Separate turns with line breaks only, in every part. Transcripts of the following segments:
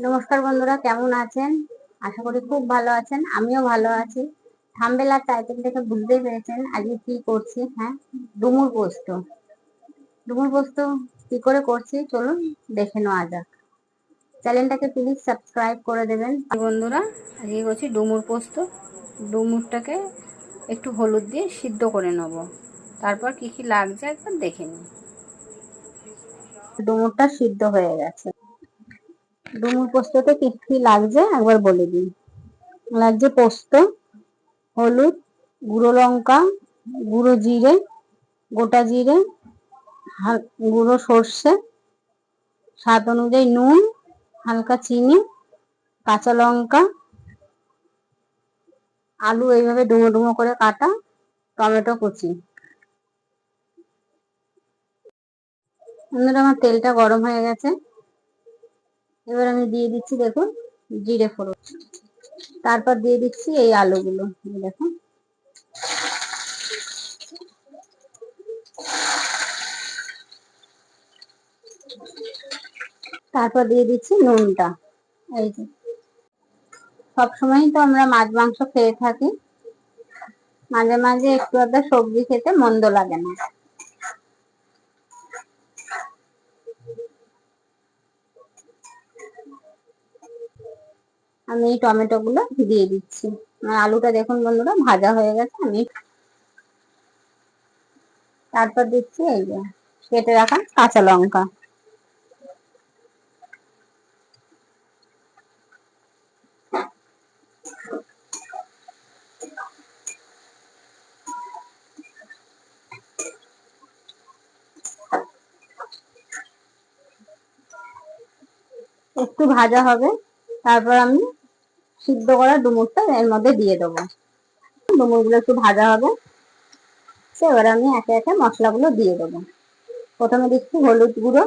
নমস্কার বন্ধুরা, কেমন আছেন? আশা করি খুব ভালো আছেন। আমিও ভালো আছি। থাম্বনেল আর টাইটেল দেখে বুঝতেই পেরেছেন আজকে কি করছি। হ্যাঁ, ডুমুর পোস্ত। ডুমুর পোস্ত কি করে করছি চলুন দেখে নেওয়া যাক। চ্যানেলটাকে প্লিজ সাবস্ক্রাইব করে দেবেন। বন্ধুরা, আজকে করছি ডুমুর পোস্ত। ডুমুরটাকে একটু হলুদ দিয়ে সিদ্ধ করে নেব। তারপর কি কি লাগছে একবার দেখে নিন। ডুমুরটা সিদ্ধ হয়ে গেছে। ডুমুর পোস্ততে কি কি লাগছে একবার বলে দিই। লাগছে পোস্ত, হলুদ, গুঁড়ো লঙ্কা, গুঁড়ো জিরে, গোটা জিরে, গুঁড়ো সর্ষে, স্বাদ অনুযায়ী নুন, হালকা চিনি, কাঁচা লঙ্কা, আলু এইভাবে ডুমো ডুমো করে কাটা, টমেটো কুচি। বন্ধুরা, আমার তেলটা গরম হয়ে গেছে। এবার আমি দিয়ে দিচ্ছি, দেখুন, জিরে ফোড়ন। তারপর দিয়ে দিচ্ছি এই আলুগুলো, দেখুন। তারপর দিয়ে দিচ্ছি নুনটা। এই যে সবসময়ই তো আমরা মাছ মাংস খেয়ে থাকি, মাঝে মাঝে একটু আধা সবজি খেতে মন্দ লাগে না। আমি এই টমেটো গুলো দিয়ে দিচ্ছি। আলুটা দেখুন বন্ধুরা ভাজা হয়ে গেছে। আমি তারপর দিচ্ছি এই যে কেটে রাখা কাঁচা লঙ্কা। একটু ভাজা হবে, তারপর আমি সিদ্ধ করা ডুমুরটা এর মধ্যে দিয়ে দেবো। ডুমুরগুলো একটু ভাজা হবে, এবার আমি একে একে মশলাগুলো দিয়ে দেবো। প্রথমে দিচ্ছি হলুদ গুঁড়ো,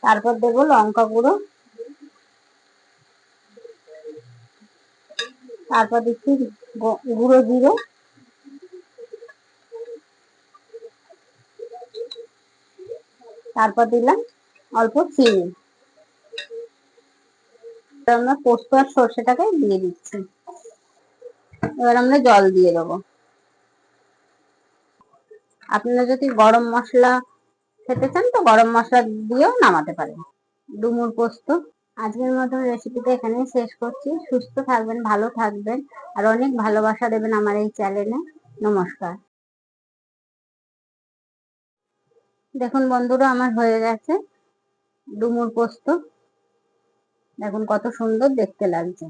তারপর দেবো লঙ্কা গুঁড়ো, তারপর দিচ্ছি গুঁড়ো জিরে, তারপর দিলাম অল্প চিনি। আমরা পোস্ত আর সর্ষেটাকে দিয়ে দিচ্ছি। এবার আমরা জল দিয়ে দেবো। আপনারা যদি গরম মশলা খেতে চান তো গরম মশলা দিয়েও নামাতে পারেন। ডুমুর পোস্ত আজকের মতো রেসিপিটা এখানেই শেষ করছি। সুস্থ থাকবেন, ভালো থাকবেন, আর অনেক ভালোবাসা দেবেন আমার এই চ্যানেলে। নমস্কার। দেখুন বন্ধুরা, আমার হয়ে গেছে ডুমুর পোস্ত। দেখুন কত সুন্দর দেখতে লাগছে।